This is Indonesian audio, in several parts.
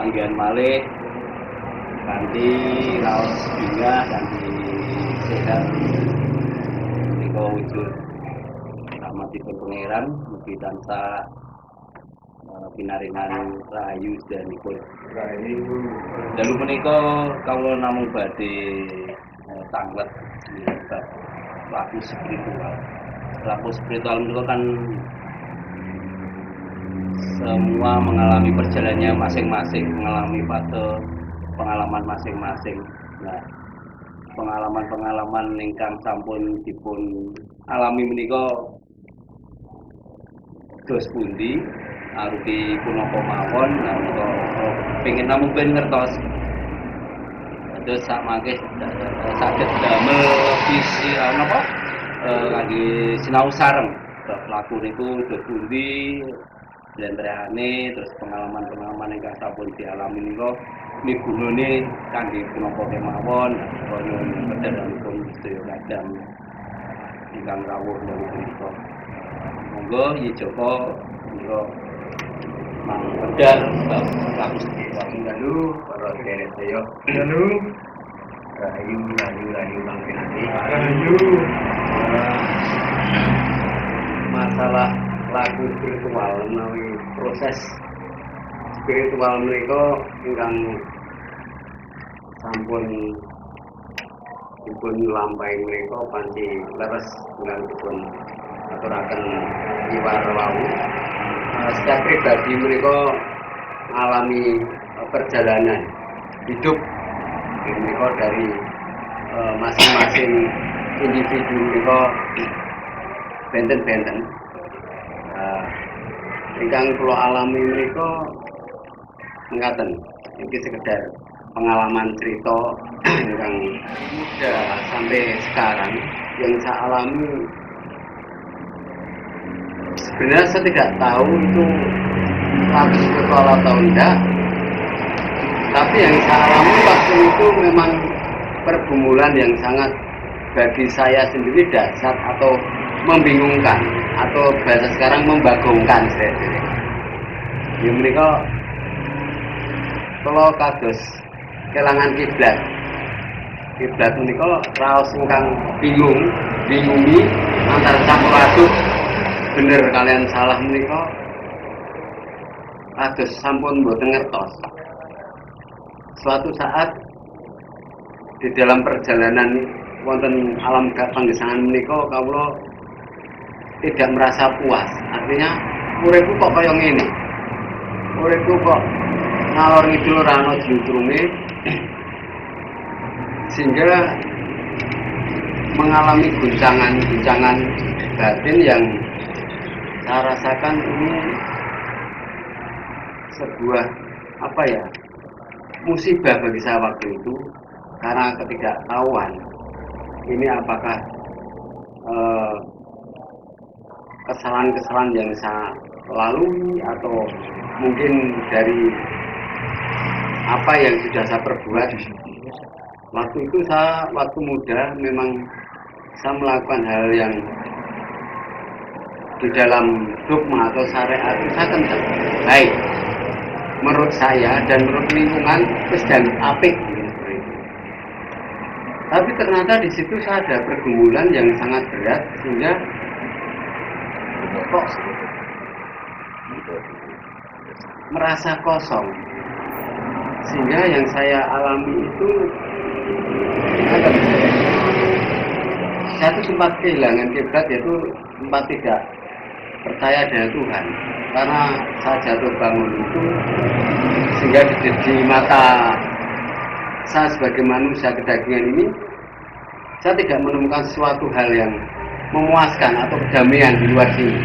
panggilan malih kanthi raos bingah kanthi sehat menika wujud rahmatipun pangeran mugi tansah pinaringan rahayu sedanipun. Rahayu. Dalu menika kawula namung badhe tanglet bab laku spiritual. Laku spiritual menika kan semua mengalami perjalanannya masing-masing, mengalami fase pengalaman masing-masing. Nah, pengalaman-pengalaman ingkang sampun dipun alami menika dos pundi arupi punapa mawon, nah menika pengin namung ben ngertos. Terus samangke saged damel visi napa kangge sinau sareng bab laku niku dos pundi jlentrehane terus pengalaman-pengalaman ingkang sampun dialami nika migunane kangge punapa kemawon kaya pedhalanipun sedaya kadang ingkang rawuh dalu punika. Monggo Yi Joko menika mangwedhar bab laku spiritual dalu para derek sedaya. Dalu. Rahayu panggenane. Rahayu. Masalah laku spiritual menawi proses spiritual menika ingkang sampun dipun lampahi menika panci leres ingkang dipun aturaken iwar wau. Secara pribadi menika alami perjalanan hidup menika dari masing-masing individu menika benten-benten. Ingkang kula alami menika ngaten, iki sekedar pengalaman cerita ingkang muda sampai sekarang yang saya alami. Sebenarnya saya tidak tahu itu laku spiritual atau enggak, tapi yang saya alami waktu itu memang pergumulan yang sangat bagi saya sendiri dahsyat atau membingungkan atau bahasa sekarang membagongkan saya. Ya mereka kalau kados kelangan kiblat menika raos ingkang bingungi antara campur aduk bener kalian salah menika kados sampun mboten ngertos. Suatu saat di dalam perjalanan wonten alam panggesangan menika kawula tidak merasa puas. Artinya uripku kok kaya ngene. Uripku kok ngalor ngidul ora ana jlutrunge sehingga mengalami guncangan batin yang saya rasakan ini sebuah musibah bagi saya waktu itu karena ketidaktahuan ini apakah kesalahan-kesalahan yang saya lalui atau mungkin dari apa yang sudah saya perbuat. Waktu itu waktu muda memang saya melakukan hal yang di dalam dogma atau syariat itu saya kan baik menurut saya dan menurut lingkungan dan apik. Tapi ternyata di situ saya ada pergumulan yang sangat berat sehingga kok merasa kosong, sehingga yang saya alami itu saya tuh sempat kehilangan kiblat, yaitu sempat tidak percaya dengan Tuhan karena saya jatuh bangun itu sehingga di mata saya sebagai manusia kedagingan ini saya tidak menemukan suatu hal yang memuaskan atau kedamaian di luar sini,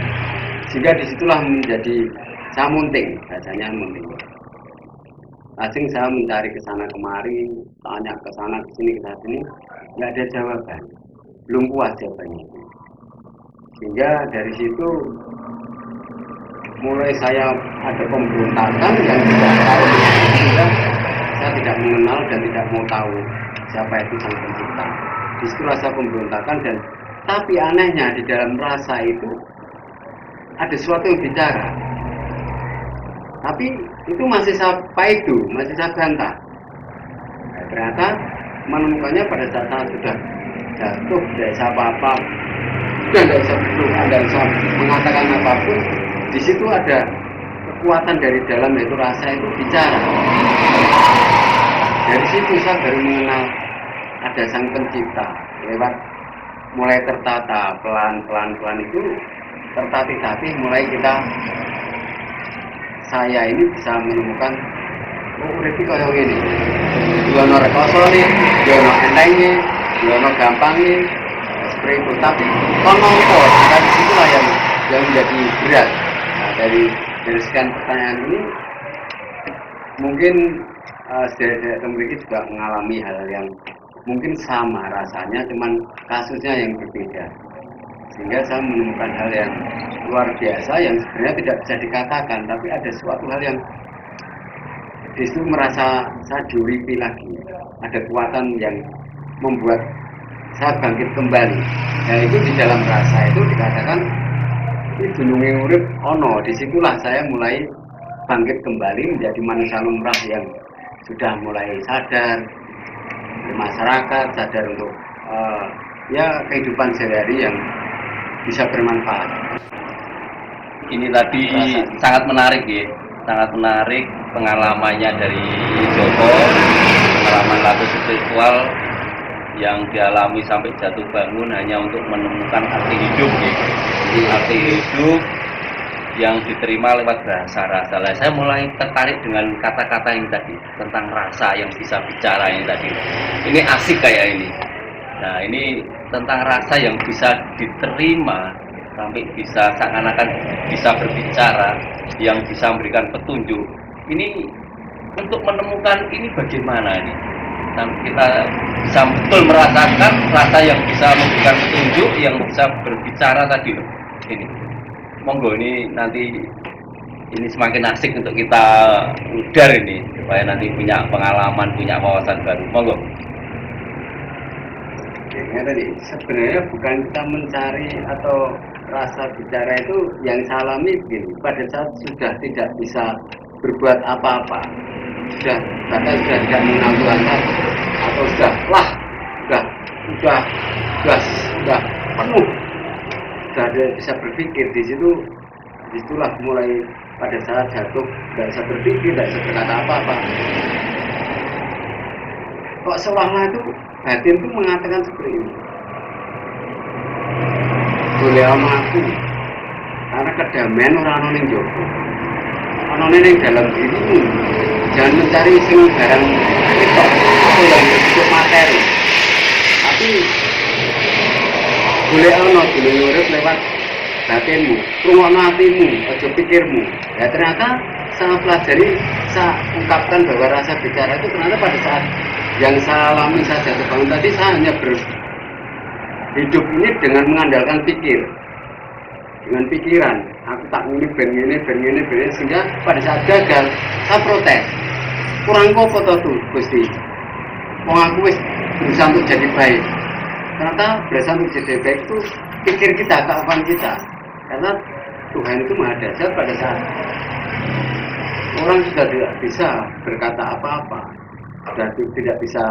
sehingga disitulah menjadi saya munting, rasanya munting. Asing saya mencari ke sana kemari, tanya ke sana ke sini nggak ada jawaban, belum puas jawabannya. Sehingga dari situ mulai saya ada pemberontakan yang tidak tahu, sehingga saya tidak mengenal dan tidak mau tahu siapa itu Sang Pencipta. Disitulah saya pemberontakan dan tapi anehnya di dalam rasa itu ada sesuatu yang bicara. Tapi itu masih saya paidu, masih saya bantah. Nah, ternyata menemukannya pada saat sudah jatuh, tidak bisa apa-apa, sudah tidak bisa berdoa, tidak bisa mengatakan apapun. Di situ ada kekuatan dari dalam, yaitu rasa itu bicara. Dari situ saya baru mengenal ada Sang Pencipta. Lewat mulai tertata pelan itu tertatih-tatih, mulai saya ini bisa menemukan urip iki kaya ngene. Yono rekosone, yono entenge, yono gampange, seperti itu. Tapi kono apa? Dari situlah yang menjadi berat. Nah, dari sekian pertanyaan ini mungkin saudara-saudara memiliki juga mengalami hal yang mungkin sama rasanya, cuman kasusnya yang berbeda. Sehingga saya menemukan hal yang luar biasa yang sebenarnya tidak bisa dikatakan, tapi ada suatu hal yang justru merasa saya diuripi lagi. Ada kekuatan yang membuat saya bangkit kembali. Dan itu di dalam rasa itu dikatakan ini gunungnya urip ono. Disitulah saya mulai bangkit kembali menjadi manusia lumrah yang sudah mulai sadar masyarakat, sadar untuk ya kehidupan sehari-hari yang bisa bermanfaat. Ini tadi sangat menarik ya, sangat menarik pengalamannya dari Joko, pengalaman laku spiritual yang dialami sampai jatuh bangun hanya untuk menemukan arti hidup ya. Arti hidup yang diterima lewat bahasa rasa. Saya mulai tertarik dengan kata-kata yang tadi tentang rasa yang bisa bicara yang tadi. Ini asik kayak ini. Nah, ini tentang rasa yang bisa diterima sampai bisa seakan-akan bisa berbicara, yang bisa memberikan petunjuk. Ini untuk menemukan ini bagaimana ini? Dan kita bisa betul merasakan rasa yang bisa memberikan petunjuk, yang bisa berbicara tadi loh. Ini, monggo ini nanti ini semakin asik untuk kita udar ini supaya nanti punya pengalaman, punya wawasan baru. Monggo. Ya, tadi sebenarnya bukan kita mencari atau rasa bicara itu yang saya alami begini. Pada saat sudah tidak bisa berbuat apa-apa, sudah tidak mengenal Tuhan lagi, atau sudah penuh, sudah tidak bisa berpikir, disitulah mulai pada saat jatuh tidak bisa berpikir, tidak bisa berkata apa-apa. Kok selama itu batin itu mengatakan seperti ini, boleh sama aku karena kedamaian orang ning jowo ana ning dalam dirimu. Jangan mencari sing barang itu atau yang bentuk materi, tapi boleh ana dulu urip lewat batinmu, rungokno atimu, aja pikirmu. Ya ternyata saya pelajari, saya ungkapkan bahwa rasa bicara itu ternyata pada saat yang saya alami saat jatuh bangun tadi, saya hanya hidup ini dengan mengandalkan dengan pikiran. Aku tak ini ben sehingga pada saat gagal saya protes. Kurang apa tuh Gusti? Wong aku wis berusaha untuk jadi baik. Ternyata berusaha untuk jadi baik itu pikir kita, keakuan kita. Karena Tuhan itu maha dahsyat pada saat orang sudah tidak bisa berkata apa-apa, sudah tidak bisa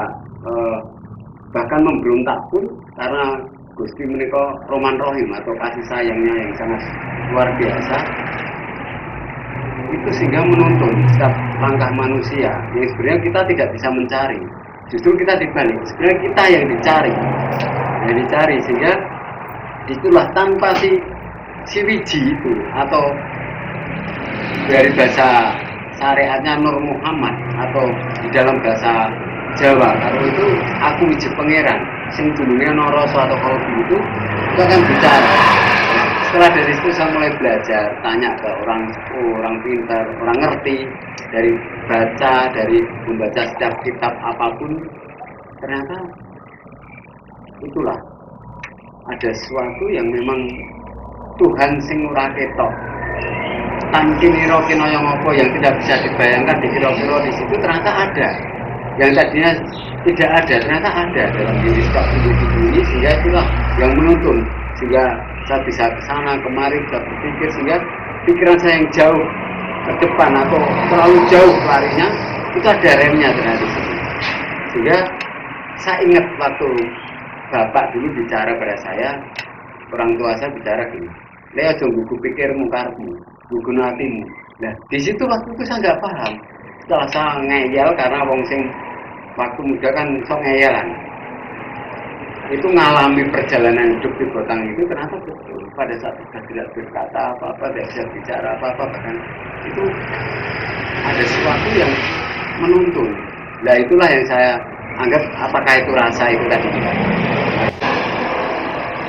bahkan memberontak pun, karena Gusti menika Roman Rohim atau kasih sayangnya yang sangat luar biasa, itu sehingga menuntun setiap langkah manusia yang sebenarnya kita tidak bisa mencari. Justru kita dibalik, sebenarnya kita yang dicari, sehingga itulah tanpa si wiji itu, atau dari bahasa syariatnya Nur Muhammad, atau di dalam bahasa Jawa kalau itu aku wiji pangeran sing dulunya noroso atau kalbu itu akan bicara. Setelah dari situ saya mulai belajar, tanya ke orang pintar, orang ngerti, dari baca, dari membaca setiap kitab apapun, ternyata itulah ada sesuatu yang memang Tuhan sing ora ketok. Tangkiniro kinoyo ngopo yang tidak bisa dibayangkan di kira-kira di situ ternyata ada. Yang tadinya tidak ada, ternyata ada dalam diri setiap individu ini, sehingga itulah yang menuntun, sehingga saya bisa ke sana kemari, bisa berpikir, sehingga pikiran saya yang jauh ke depan atau terlalu jauh larinya, itu ada remnya ternyata di situ. Sehingga saya ingat waktu bapak dulu bicara pada saya, orang tua saya bicara gini, "Lea aja gugu pikirmu karepmu, gugu hatimu." Nah, di situ waktu itu saya nggak paham. Setelah saya ngeyel karena wong sing waktu muda kan sok ngeyelan. Itu ngalami perjalanan hidup di Batang itu ternyata betul. Pada saat sudah tidak berkata apa-apa, tidak bisa bicara apa-apa, bahkan itu ada sesuatu yang menuntun. Nah itulah yang saya anggap apakah itu rasa itu tadi.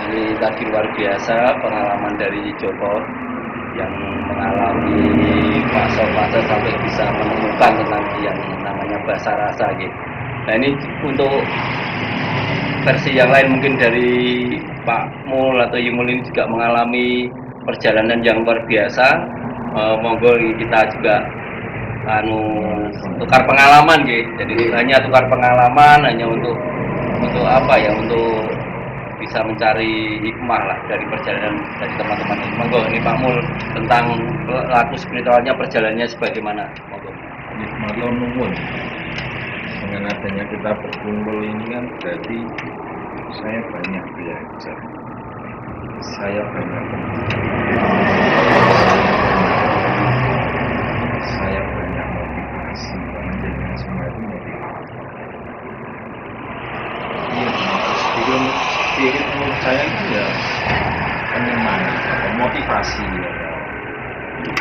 Ini tadi luar biasa pengalaman dari Joko yang mengalami fase-fase sampai bisa menemukan tentang yang namanya bahasa rasa gitu. Nah ini untuk versi yang lain mungkin dari Pak Mul atau Yumul ini juga mengalami perjalanan yang luar biasa. Monggo kita juga tukar pengalaman gitu. Jadi hanya tukar pengalaman hanya untuk apa ya, untuk bisa mencari hikmah lah dari perjalanan dari teman-teman ini. Monggo ini Pak Mul tentang laku spiritualnya perjalanannya sebagaimana. Monggo. Matur nuwun. Dengan adanya kita berkumpul ini kan berarti saya banyak belajar, saya banyak saya banyak motivasi, menjadikan semua itu motivasi. Spirit menurut saya itu ya penyemangat atau motivasi ya,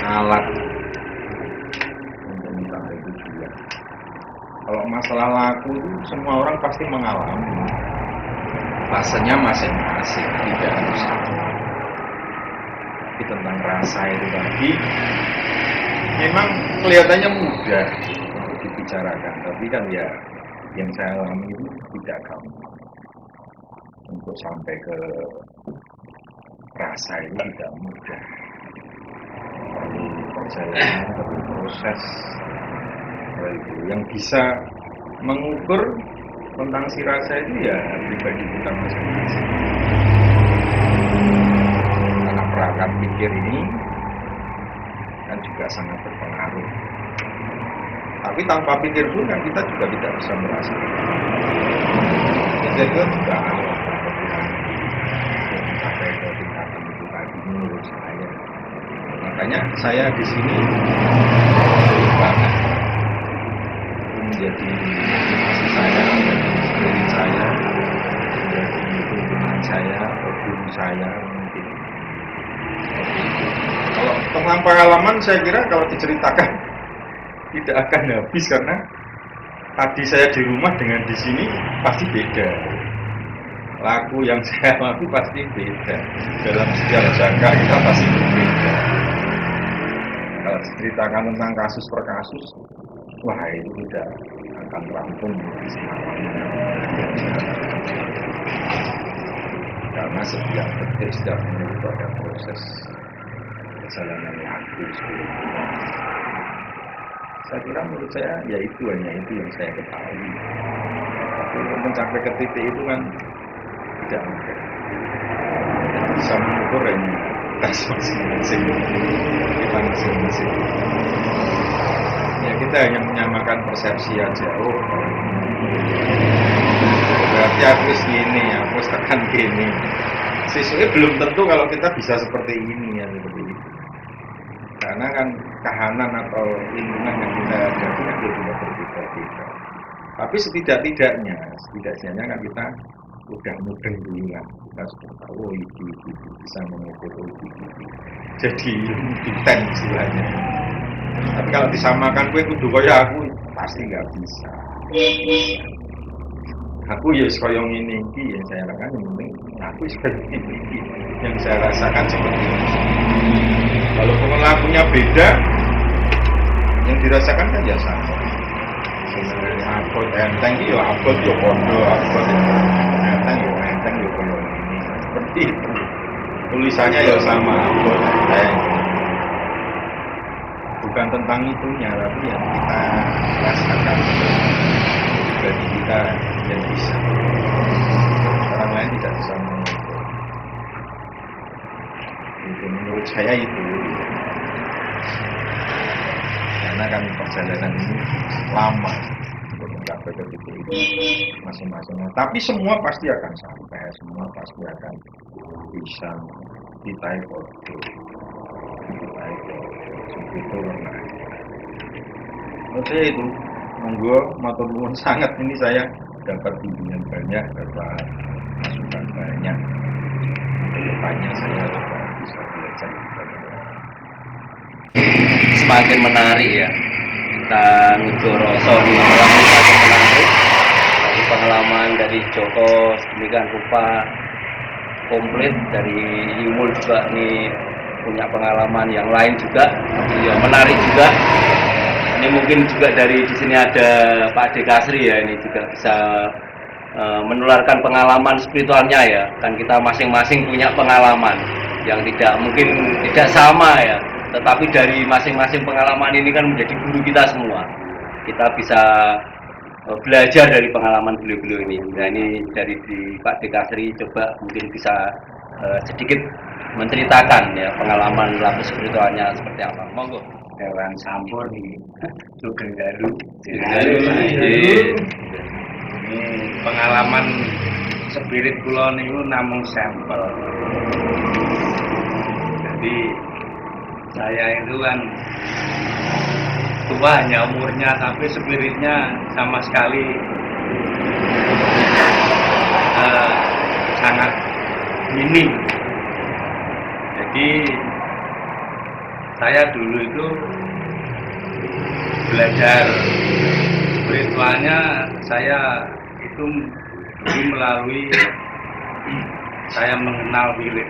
alat untuk mencapai tujuan. Kalau masalah laku itu semua orang pasti mengalami. Rasanya masing-masing, tidak harus sama. Tapi tentang rasa itu tadi, memang kelihatannya mudah untuk dibicarakan. Tapi kan ya, yang saya alami itu tidak gampang. Untuk sampai ke rasa itu tidak mudah. Perlu perjalanan, perlu proses. Yang bisa mengukur tentang si rasa itu ya pribadi kita masing-masing. Karena perangkat pikir ini kan juga sangat berpengaruh. Tapi tanpa pikir pun kan kita juga tidak bisa merasakan. Pikir itu juga alat untuk mencapai ke tingkatan itu tadi menurut saya. Makanya saya di sini banget menjadi motivasi saya, menjadi spirit saya, menjadi tuntunan saya, atau guru saya mungkin. Kalau tentang pengalaman saya kira kalau diceritakan tidak akan habis karena tadi saya di rumah dengan di sini pasti beda. Laku yang saya alami pasti beda. Dalam setiap jangka kita pasti berbeda. Kalau diceritakan tentang kasus per kasus, wah itu tidak akan rampung di semalam. Karena setiap detik, setiap menit itu ada proses perjalanan laku. Saya kira menurut saya ya itu hanya itu yang saya ketahui. Tapi untuk mencapai ke titik itu kan tidak mudah. Tidak bisa mengukur hanya tas masing-masing, kita masing-masing. Ya kita hanya menyamakan persepsi aja. Oh, berarti aku gini, aku tekan gini. Sisanya belum tentu kalau kita bisa seperti ini ya, seperti itu. Karena kan kahanan atau lingkungan yang kita hadapi kan juga berbeda-beda. Tapi setidaknya kan kita udah mudeng dulu lah. Kita sudah tahu itu bisa mengukur itu. Jadi intent istilahnya. Tapi kalau disamakan gue kudu kaya aku pasti nggak bisa. Aku ya kaya ngene iki yang saya lakukan yang penting aku seperti ini yang saya rasakan seperti ini. Kalau perilakunya beda, yang dirasakan kan ya sama. Abot enteng ya abot ya kondo, abot enteng ya enteng ya koyo ini. Seperti itu. Tulisannya ya sama abot enteng. Bukan tentang itunya, tapi yang kita rasakan bagi kita yang bisa. Orang lain tidak bisa mengukur. Itu menurut saya itu. karena kan perjalanan ini lama untuk mencapai ke titik itu masing-masingnya. Tapi semua pasti akan sampai, semua pasti akan bisa kita ikut, itu nah. Oke itu, monggo matur nuwun sangat ini saya dapat bimbingan banyak, dapat masukan banyak. Kedepannya saya juga bisa belajar. Semakin menarik ya. Kita Ngujoroso di pengalaman semakin menarik. Dari pengalaman dari Joko sedemikian rupa komplit, dari Yumul juga nih punya pengalaman yang lain juga, ya menarik juga. Ini mungkin juga dari di sini ada Pak Dekasri ya, ini juga bisa menularkan pengalaman spiritualnya ya. Kan kita masing-masing punya pengalaman yang tidak mungkin tidak sama ya, tetapi dari masing-masing pengalaman ini kan menjadi guru kita semua. Kita bisa belajar dari pengalaman beliau-beliau ini. Nah ini dari di Pak Dekasri coba mungkin bisa sedikit menceritakan ya pengalaman lapis spiritualnya seperti apa. Monggo. Hewan sampur nih, Sugeng Dalu. Ini Ini pengalaman spirit kula niku namung sampel. Jadi saya itu kan tua hanya umurnya, tapi spiritnya sama sekali sangat minim. Jadi saya dulu itu belajar spiritualnya, saya itu dulu melalui saya mengenal wirid.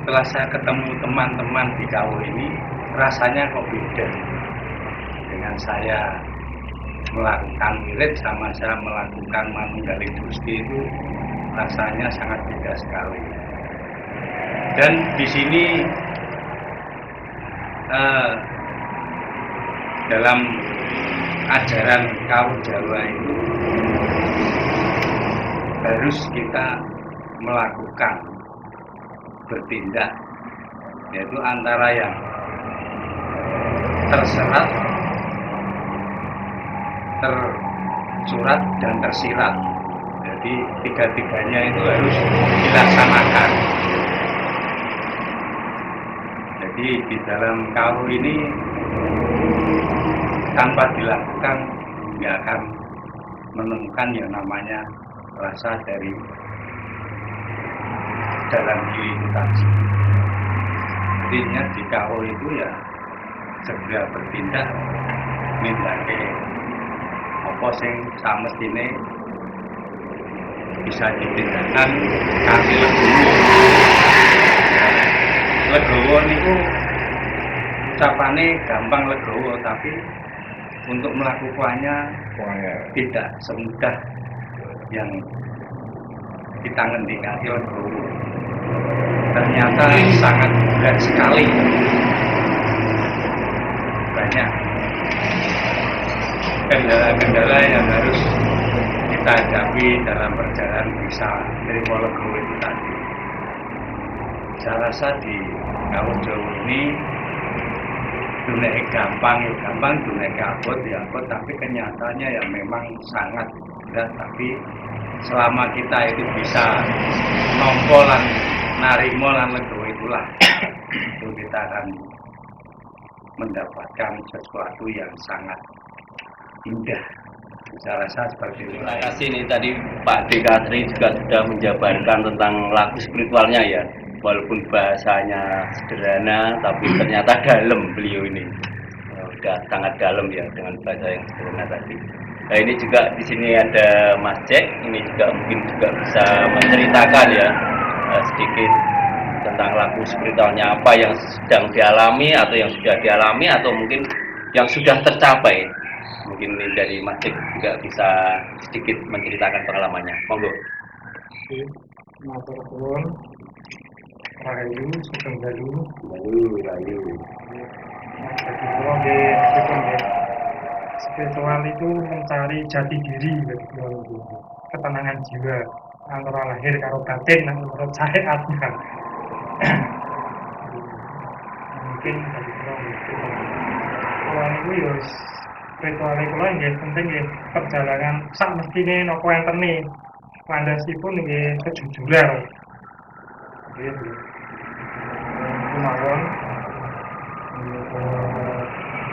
Setelah saya ketemu teman-teman di KW ini, rasanya kok beda dengan saya melakukan wirid sama saya melakukan Manunggali Gusti itu rasanya sangat beda sekali. Dan di sini dalam ajaran kaum Jawa itu harus kita melakukan bertindak, yaitu antara yang terserat, tersurat, dan tersirat. Jadi tiga-tiganya itu harus dilaksanakan. Jadi di dalam kaul ini tanpa dilakukan nggak akan menemukan yang namanya rasa dari dalam diri itu tadi. Artinya di kaul itu ya segera bertindak, nindake apa sing samestine bisa ditindakan kanthi legowo. Legowo niku ucapane gampang legowo, tapi untuk melakukannya tidak semudah yang kita ngendikati legowo. Ternyata sangat berat sekali. Banyak kendala-kendala yang harus kita hadapi dalam perjalanan bisa nerima legowo itu tadi. Saya rasa di kaum Jawa ini dunia gampang, dunia abot, tapi kenyataannya ya memang sangat berat. Tapi selama kita itu bisa nompo lan narimo lan legowo itulah, itu kita akan mendapatkan sesuatu yang sangat indah. Saya rasa seperti itu. Terima kasih nih tadi Pak Dekasri juga sudah menjabarkan tentang lagu spiritualnya ya. Walaupun bahasanya sederhana, tapi ternyata dalam beliau ini. Sudah sangat dalam ya dengan bahasa yang sederhana tadi. Nah ini juga di sini ada Mas Jack, ini juga mungkin juga bisa menceritakan ya sedikit tentang lagu spiritualnya, apa yang sedang dialami atau yang sudah dialami atau mungkin yang sudah tercapai. Mungkin ini dari Mas Jack juga bisa sedikit menceritakan pengalamannya. Monggo. Matur nuwun. Rahayu, Sugeng Dalu. Rayu. Jadi kalau di spiritual itu mencari jati diri bagi orang itu, ketenangan jiwa antara lahir karo batin yang menurut syariat kan. Mungkin bagi orang spiritual itu ya spiritual kula nggih penting nggih perjalanan sak mestine napa entene landasipun nggih kejujuran. Nggih. Kemawon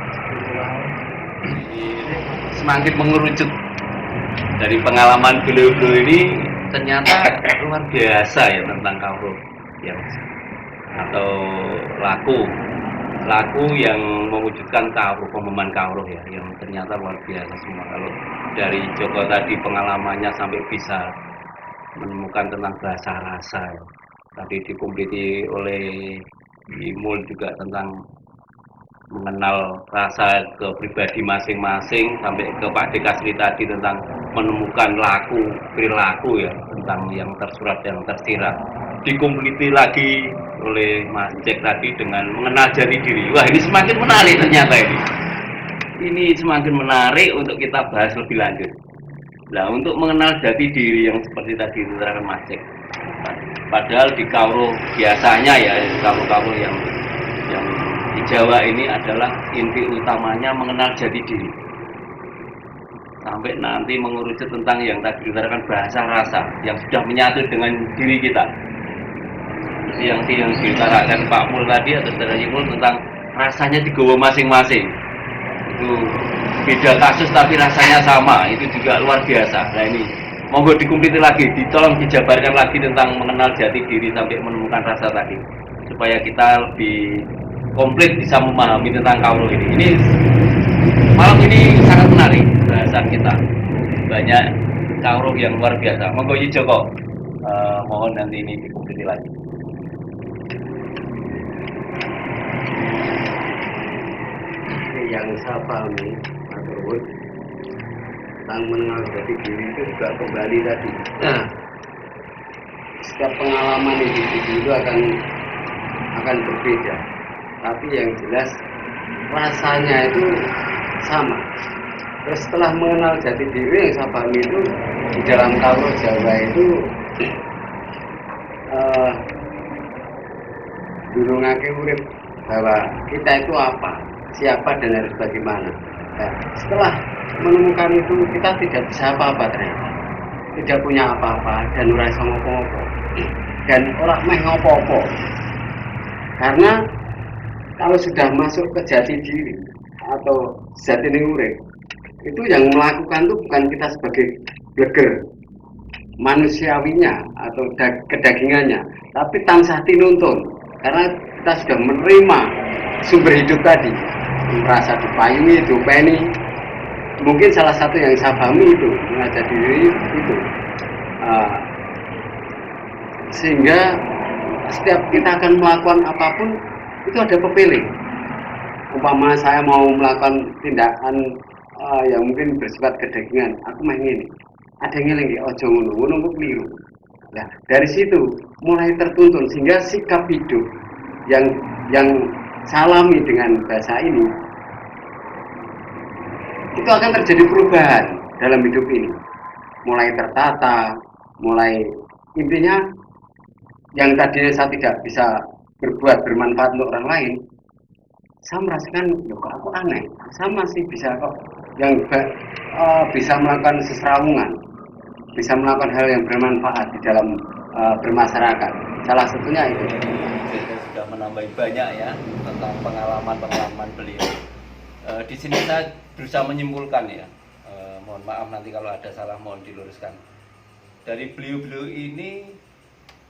spiritual Semakin mengerucut dari pengalaman beliau-beliau ini ternyata luar biasa ya tentang kawruh yang atau laku yang mewujudkan kawruh, pemahaman kawruh ya, yang ternyata luar biasa semua. Kalau dari Joko tadi pengalamannya sampai bisa menemukan tentang bahasa rasa ya. Tadi dikompleti oleh Imul juga tentang mengenal rasa ke pribadi masing-masing, sampai ke Pak Dekasri tadi tentang menemukan laku, perilaku ya, tentang yang tersurat dan tersirat. Dikompleti lagi oleh Mas Jack tadi dengan mengenal jati diri. Wah, ini semakin menarik ternyata ini. Ini semakin menarik untuk kita bahas lebih lanjut. Nah, untuk mengenal jati diri yang seperti tadi diterangkan Mas Jack. Padahal di kawruh biasanya ya, kawruh yang di Jawa ini adalah inti utamanya mengenal jati diri. Sampai nanti mengerucut tentang yang tadi diterangkan bahasa rasa yang sudah menyatu dengan diri kita. Yang ditarakan Pak Mul tadi atau Saudara Imul tentang rasanya digawa masing-masing. Itu beda kasus tapi rasanya sama, itu juga luar biasa. Nah ini monggo dikompleti lagi, ditolong dijabarkan lagi tentang mengenal jati diri sampai menemukan rasa tadi, supaya kita lebih komplit bisa memahami tentang kawruh ini. Ini malam ini sangat menarik bahasan kita, banyak kawruh yang luar biasa. Monggo Joko, mohon nanti ini dikompleti lagi. Yang saya pahami, Mas Ruhut, tentang mengenal jati diri itu juga kembali tadi. Setiap pengalaman individu itu akan berbeda, tapi yang jelas rasanya itu sama. Terus setelah mengenal jati diri yang saya pahami itu di dalam kawruh Jawa itu durungake urip bahwa kita itu apa, siapa dan harus bagaimana. Nah, setelah menemukan itu kita tidak bisa apa-apa ternyata, tidak punya apa-apa dan ora iso ngopo-ngopo dan ora meh ngopo-ngopo. Karena kalau sudah masuk ke jati diri atau jati urip, itu yang melakukan itu bukan kita sebagai bleger manusiawinya atau kedagingannya, tapi tansah tinuntun, karena kita sudah menerima sumber hidup tadi, merasa dipayungi, dipeni. Mungkin salah satu yang saya pahami itu mengajar diri itu, sehingga setiap kita akan melakukan apapun itu ada pepilih. Umpama saya mau melakukan tindakan yang mungkin bersifat kedagingan, aku main ini, ada yang lagi ojo ngono keliru. Nah, dari situ mulai tertuntun sehingga sikap hidup yang salami dengan bahasa ini itu akan terjadi perubahan dalam hidup ini, mulai tertata, mulai intinya yang tadinya saya tidak bisa berbuat bermanfaat untuk orang lain, saya merasakan kok aku aneh, saya masih bisa kok yang bisa melakukan seserawungan, bisa melakukan hal yang bermanfaat di dalam bermasyarakat. Salah satunya itu. Kita sudah menambah banyak ya tentang pengalaman beliau. Di sini saya berusaha menyimpulkan ya. Mohon maaf nanti kalau ada salah mohon diluruskan. Dari beliau-beliau ini,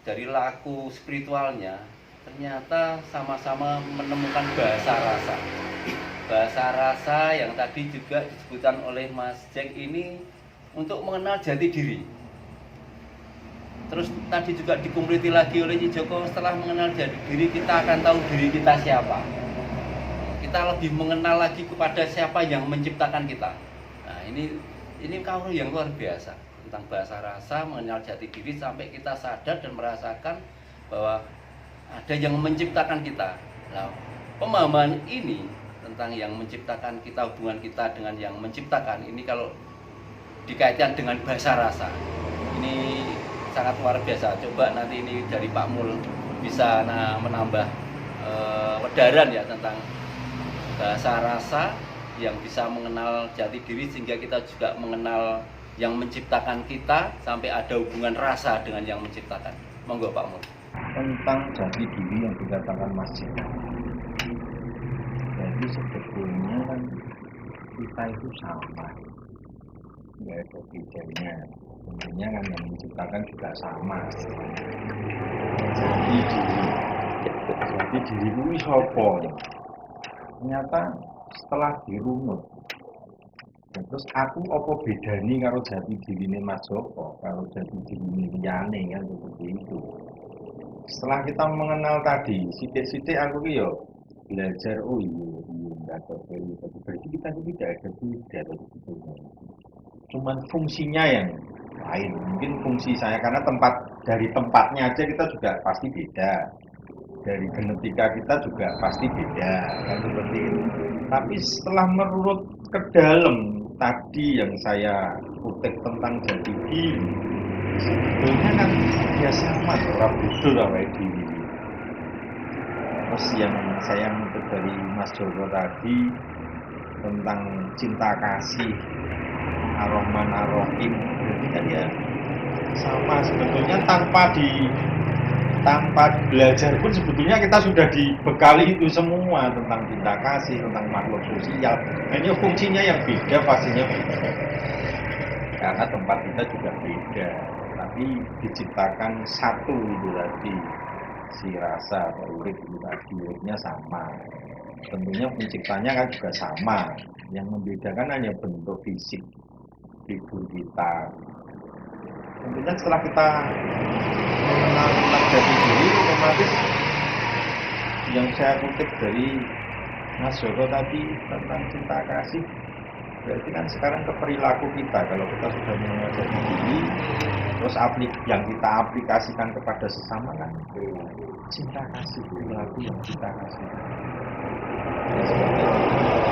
dari laku spiritualnya, ternyata sama-sama menemukan bahasa rasa. Bahasa rasa yang tadi juga disebutkan oleh Mas Jack ini untuk mengenal jati diri. Terus tadi juga dikompleti lagi oleh Joko, setelah mengenal jati diri kita akan tahu diri kita siapa. Kita lebih mengenal lagi kepada siapa yang menciptakan kita. Nah, ini kawruh yang luar biasa tentang bahasa rasa, mengenal jati diri sampai kita sadar dan merasakan bahwa ada yang menciptakan kita. Nah, pemahaman ini tentang yang menciptakan kita, hubungan kita dengan yang menciptakan ini kalau dikaitkan dengan bahasa rasa, ini sangat luar biasa. Coba nanti ini dari Pak Mul bisa menambah wedaran ya tentang bahasa rasa yang bisa mengenal jati diri, sehingga kita juga mengenal yang menciptakan kita, sampai ada hubungan rasa dengan yang menciptakan. Monggo Pak Mul. Tentang jati diri yang dikatakan Mas Jika. Jadi sebetulnya kan kita itu sama, nggak ada bedanya. Tentunya kan yang menciptakan juga sama. Jadi diriku ini siapa? Ternyata setelah dirunut, terus aku apa bedanya karo jati dirine Mas Joko, karo jati dirine liyane kan seperti itu. Setelah kita mengenal tadi, sithik-sithik aku ki yo belajar, oh iya enggak terlalu, tapi berarti kita itu tidak ada beda sebetulnya. Cuman fungsinya yang lain. Mungkin fungsi saya karena dari tempatnya aja kita juga pasti beda. Dari genetika kita juga pasti beda, kan seperti itu. Tapi setelah merurut ke dalam tadi yang saya kutip tentang jati diri, sebetulnya kan ya sama orang betul awal diri. Terus yang saya ngutip dari Mas Joko tadi tentang cinta kasih, Ar-Rahman Ar-Rahim, jadi kan ya sama sebetulnya tanpa belajar pun sebetulnya kita sudah dibekali itu semua tentang cinta kasih, tentang makhluk sosial. Hanya fungsinya yang beda, pastinya beda. Karena tempat kita juga beda, tapi diciptakan satu itu tadi, si rasa atau urip itu tadi, uripnya sama. Tentunya penciptanya kan juga sama. Yang membedakan hanya bentuk fisik figur kita. Tentunya setelah kita mengenal tentang jati diri, otomatis yang saya kutip dari Mas Joko tadi tentang cinta kasih, berarti kan sekarang ke perilaku kita. Kalau kita sudah mengenal jati diri, terus yang kita aplikasikan kepada sesama kan cinta kasih, perilaku yang kita kasih.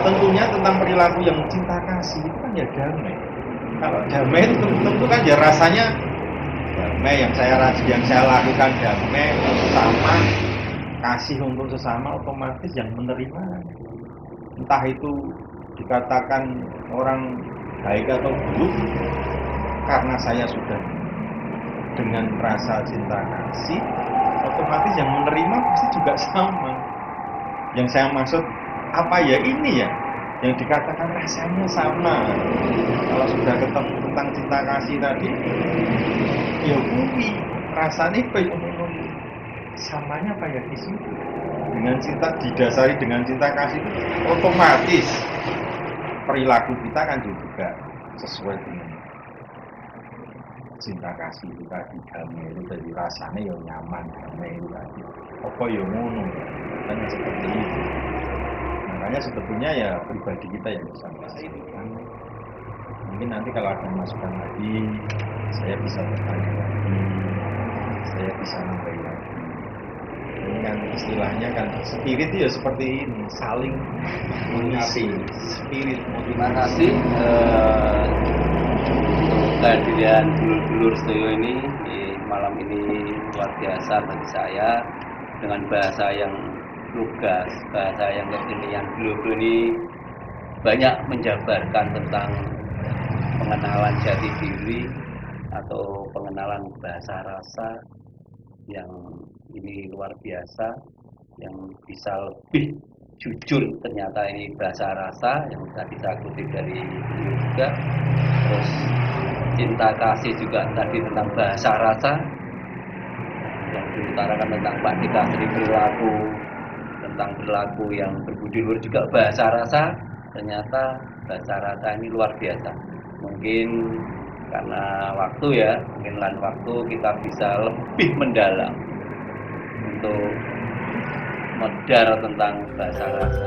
Tentunya tentang perilaku yang cinta kasih itu kan ya damai. Kalau damai itu tentu kan ya rasanya damai, yang saya lakukan damai sesama, kasih untuk sesama, otomatis yang menerima, entah itu dikatakan orang baik atau buruk, karena saya sudah dengan rasa cinta kasih, otomatis yang menerima pasti juga sama. Yang saya maksud apa ya, ini ya yang dikatakan rasanya sama. Kalau sudah ketemu tentang cinta kasih tadi, ya bumi rasanya kayak samanya kayak di situ. Dengan cinta, didasari dengan cinta kasih, otomatis perilaku kita kan juga sesuai dengan cinta kasih itu tadi. Damai itu jadi rasanya ya nyaman, damai itu tadi. Apa ya ngono, kan seperti itu. Makanya sebetulnya ya pribadi kita yang bisa merasakan. Mungkin nanti kalau ada masukan lagi, saya bisa bertanya lagi, saya bisa nambahin lagi. Ini kan istilahnya kan spirit ya seperti ini, saling mengisi spirit. Terima kasih kehadiran dulur-dulur sedaya ini di malam ini luar biasa bagi saya, dengan bahasa yang lugas, bahasa yang kekinian. Beliau ini banyak menjabarkan tentang pengenalan jati diri atau pengenalan bahasa rasa yang ini luar biasa, yang bisa lebih jujur. Ternyata ini bahasa rasa yang tadi saya kutip dari beliau juga. Terus cinta kasih juga tadi tentang bahasa rasa yang diutarakan tentang Pak Dikasri perilaku, tentang perilaku yang berbudi luhur juga bahasa rasa. Ternyata bahasa rasa ini luar biasa. Mungkin karena waktu ya, mungkin lain waktu kita bisa lebih mendalam untuk medar tentang bahasa rasa.